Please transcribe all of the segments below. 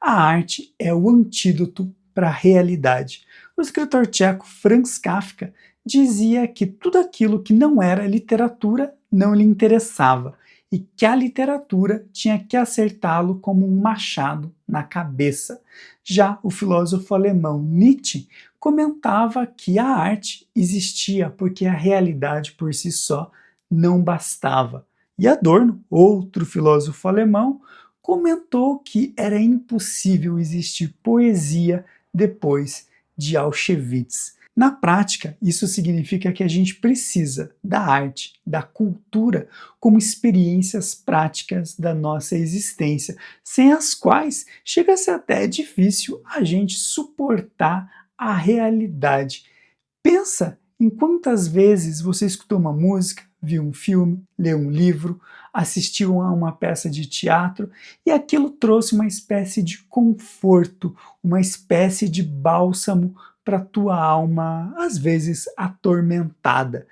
A arte é o antídoto para a realidade. O escritor tcheco Franz Kafka dizia que tudo aquilo que não era literatura não lhe interessava e que a literatura tinha que acertá-lo como um machado na cabeça. Já o filósofo alemão Nietzsche comentava que a arte existia porque a realidade por si só não bastava. E Adorno, outro filósofo alemão, comentou que era impossível existir poesia depois de Auschwitz. Na prática, isso significa que a gente precisa da arte, da cultura, como experiências práticas da nossa existência, sem as quais chega a ser até difícil a gente suportar a realidade. Pensa em quantas vezes você escutou uma música, viu um filme, leu um livro, assistiu a uma peça de teatro e aquilo trouxe uma espécie de conforto, uma espécie de bálsamo para a tua alma, às vezes atormentada.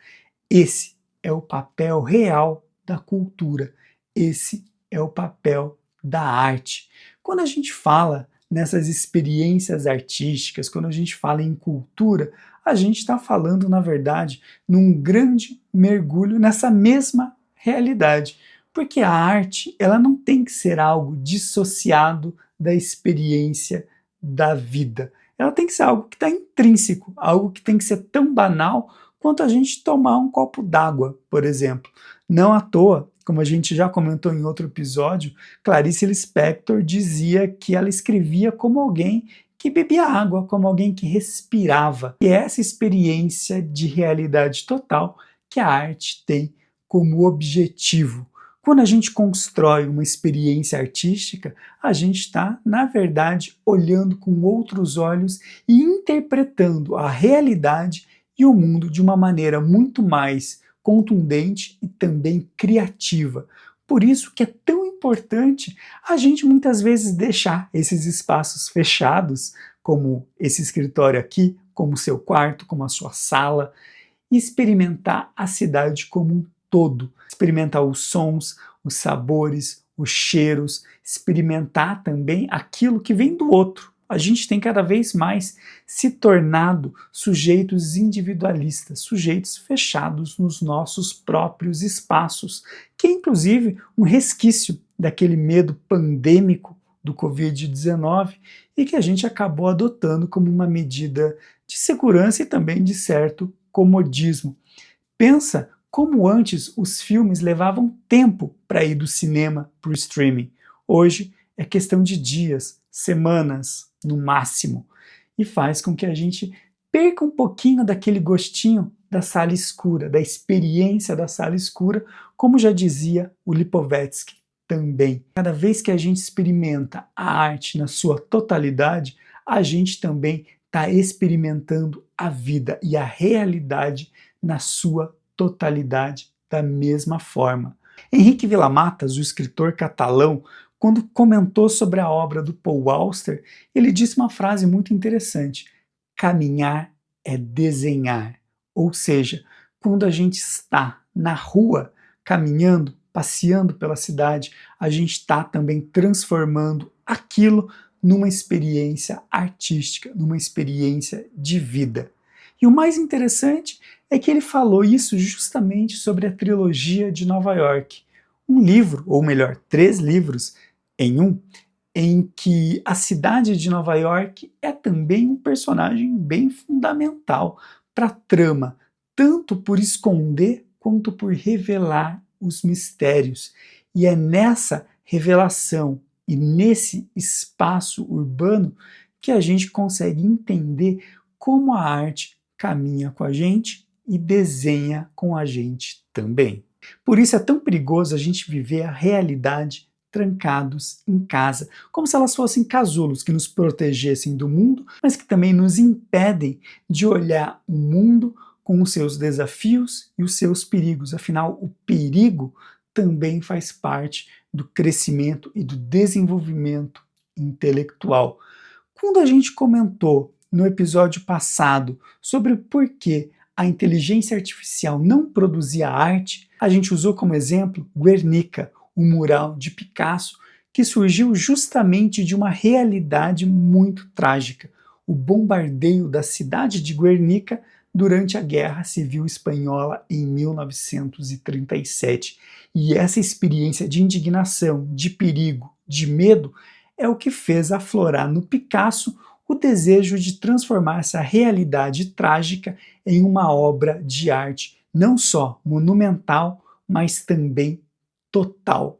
Esse é o papel real da cultura, esse é o papel da arte. Quando a gente fala nessas experiências artísticas, quando a gente fala em cultura, a gente está falando, na verdade, num grande mergulho nessa mesma realidade. Porque a arte, ela não tem que ser algo dissociado da experiência da vida. Ela tem que ser algo que está intrínseco, algo que tem que ser tão banal quanto a gente tomar um copo d'água, por exemplo. Não à toa, como a gente já comentou em outro episódio, Clarice Lispector dizia que ela escrevia como alguém que bebia água, como alguém que respirava. E é essa experiência de realidade total que a arte tem como objetivo. Quando a gente constrói uma experiência artística, a gente está, na verdade, olhando com outros olhos e interpretando a realidade e o mundo de uma maneira muito mais contundente e também criativa. Por isso que é tão importante a gente muitas vezes deixar esses espaços fechados, como esse escritório aqui, como o seu quarto, como a sua sala, e experimentar a cidade como um todo. Experimentar os sons, os sabores, os cheiros, experimentar também aquilo que vem do outro. A gente tem cada vez mais se tornado sujeitos individualistas, sujeitos fechados nos nossos próprios espaços, que é inclusive um resquício daquele medo pandêmico do Covid-19 e que a gente acabou adotando como uma medida de segurança e também de certo comodismo. Pensa como antes os filmes levavam tempo para ir do cinema para o streaming. Hoje é questão de dias, semanas, no máximo. E faz com que a gente perca um pouquinho daquele gostinho da sala escura, da experiência da sala escura, como já dizia o Lipovetsky também. Cada vez que a gente experimenta a arte na sua totalidade, a gente também está experimentando a vida e a realidade na sua totalidade da mesma forma. Henrique Villa-Matas, o escritor catalão, quando comentou sobre a obra do Paul Auster, ele disse uma frase muito interessante: caminhar é desenhar. Ou seja, quando a gente está na rua, caminhando, passeando pela cidade, a gente está também transformando aquilo numa experiência artística, numa experiência de vida. E o mais interessante é que ele falou isso justamente sobre a trilogia de Nova York. Um livro, ou melhor, 3 livros em um, em que a cidade de Nova York é também um personagem bem fundamental para a trama, tanto por esconder quanto por revelar os mistérios. E é nessa revelação e nesse espaço urbano que a gente consegue entender como a arte caminha com a gente e desenha com a gente também. Por isso é tão perigoso a gente viver a realidade trancados em casa, como se elas fossem casulos que nos protegessem do mundo, mas que também nos impedem de olhar o mundo com os seus desafios e os seus perigos. Afinal, o perigo também faz parte do crescimento e do desenvolvimento intelectual. Quando a gente comentou no episódio passado sobre por que a inteligência artificial não produzia arte, a gente usou como exemplo Guernica, um mural de Picasso, que surgiu justamente de uma realidade muito trágica, o bombardeio da cidade de Guernica durante a Guerra Civil Espanhola em 1937. E essa experiência de indignação, de perigo, de medo, é o que fez aflorar no Picasso o desejo de transformar essa realidade trágica em uma obra de arte, não só monumental, mas também total,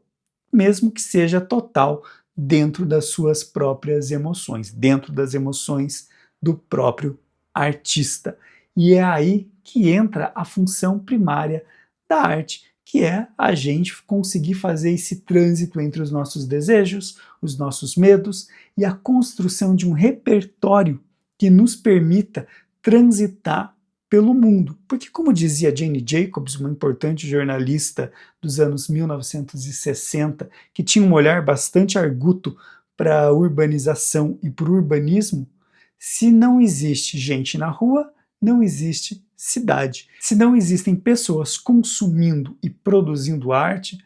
mesmo que seja total dentro das suas próprias emoções, dentro das emoções do próprio artista. E é aí que entra a função primária da arte, que é a gente conseguir fazer esse trânsito entre os nossos desejos, os nossos medos e a construção de um repertório que nos permita transitar pelo mundo. Porque, como dizia Jane Jacobs, uma importante jornalista dos anos 1960, que tinha um olhar bastante arguto para a urbanização e para o urbanismo, se não existe gente na rua, não existe cidade. Se não existem pessoas consumindo e produzindo arte,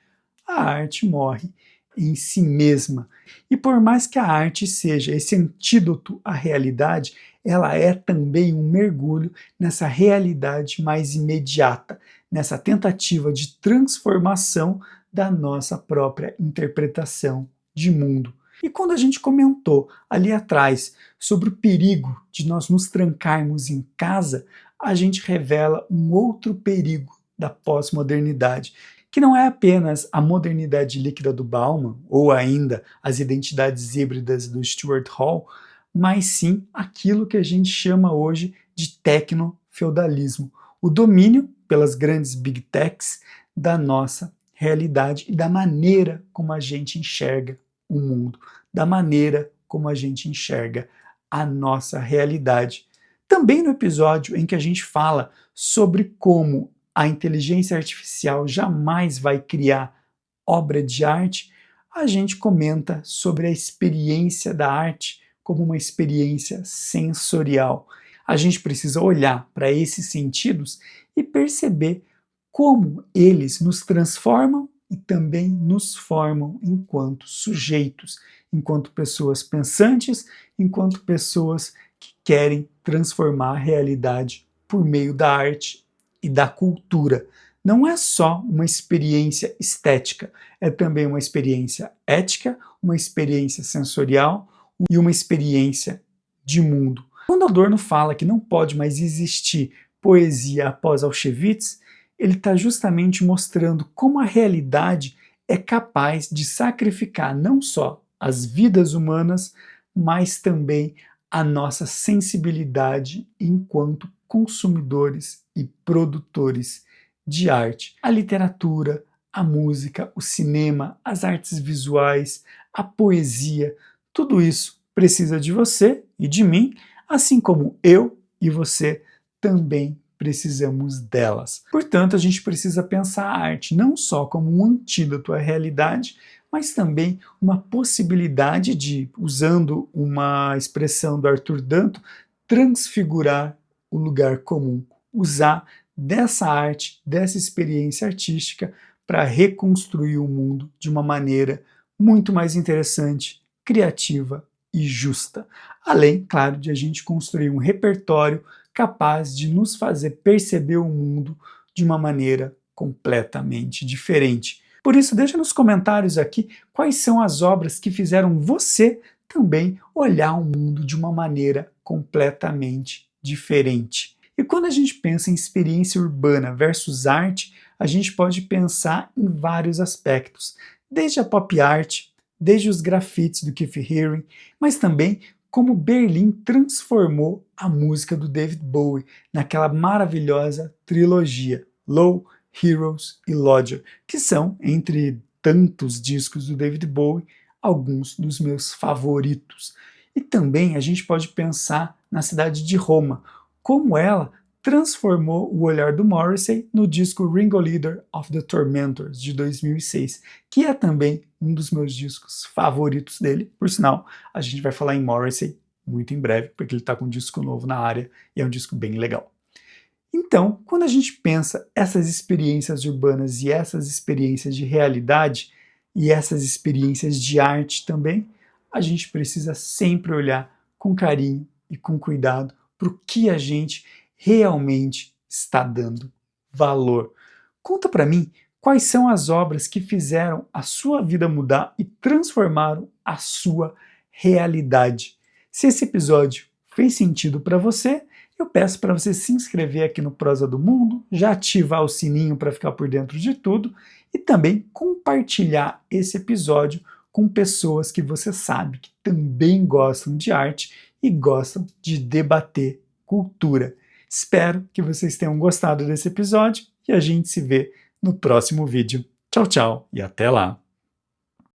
a arte morre em si mesma. E por mais que a arte seja esse antídoto à realidade, ela é também um mergulho nessa realidade mais imediata, nessa tentativa de transformação da nossa própria interpretação de mundo. E quando a gente comentou ali atrás sobre o perigo de nós nos trancarmos em casa, a gente revela um outro perigo da pós-modernidade, que não é apenas a modernidade líquida do Bauman, ou ainda as identidades híbridas do Stuart Hall, mas sim aquilo que a gente chama hoje de tecno-feudalismo, o domínio pelas grandes big techs da nossa realidade e da maneira como a gente enxerga o mundo, da maneira como a gente enxerga a nossa realidade. Também no episódio em que a gente fala sobre como a inteligência artificial jamais vai criar obra de arte, a gente comenta sobre a experiência da arte como uma experiência sensorial. A gente precisa olhar para esses sentidos e perceber como eles nos transformam e também nos formam enquanto sujeitos, enquanto pessoas pensantes, enquanto pessoas que querem transformar a realidade por meio da arte e da cultura. Não é só uma experiência estética, é também uma experiência ética, uma experiência sensorial e uma experiência de mundo. Quando Adorno fala que não pode mais existir poesia após Auschwitz, ele está justamente mostrando como a realidade é capaz de sacrificar não só as vidas humanas, mas também a nossa sensibilidade enquanto consumidores e produtores de arte. A literatura, a música, o cinema, as artes visuais, a poesia, tudo isso precisa de você e de mim, assim como eu e você também precisamos delas. Portanto, a gente precisa pensar a arte não só como um antídoto à realidade, mas também uma possibilidade de, usando uma expressão do Arthur Danto, transfigurar o lugar comum, usar dessa arte, dessa experiência artística para reconstruir o mundo de uma maneira muito mais interessante, criativa e justa. Além, claro, de a gente construir um repertório capaz de nos fazer perceber o mundo de uma maneira completamente diferente. Por isso, deixa nos comentários aqui quais são as obras que fizeram você também olhar o mundo de uma maneira completamente diferente. E quando a gente pensa em experiência urbana versus arte, a gente pode pensar em vários aspectos, desde a pop art, desde os grafites do Keith Haring, mas também como Berlim transformou a música do David Bowie naquela maravilhosa trilogia Low, Heroes e Lodger, que são, entre tantos discos do David Bowie, alguns dos meus favoritos. E também a gente pode pensar na cidade de Roma, como ela transformou o olhar do Morrissey no disco Ringo Leader of the Tormentors, de 2006, que é também um dos meus discos favoritos dele. Por sinal, a gente vai falar em Morrissey muito em breve, porque ele está com um disco novo na área e é um disco bem legal. Então, quando a gente pensa essas experiências urbanas e essas experiências de realidade, e essas experiências de arte também, a gente precisa sempre olhar com carinho e com cuidado para o que a gente realmente está dando valor. Conta para mim quais são as obras que fizeram a sua vida mudar e transformaram a sua realidade. Se esse episódio fez sentido para você, eu peço para você se inscrever aqui no Prosa do Mundo, já ativar o sininho para ficar por dentro de tudo e também compartilhar esse episódio com pessoas que você sabe que também gostam de arte e gostam de debater cultura. Espero que vocês tenham gostado desse episódio e a gente se vê no próximo vídeo. Tchau, tchau e até lá!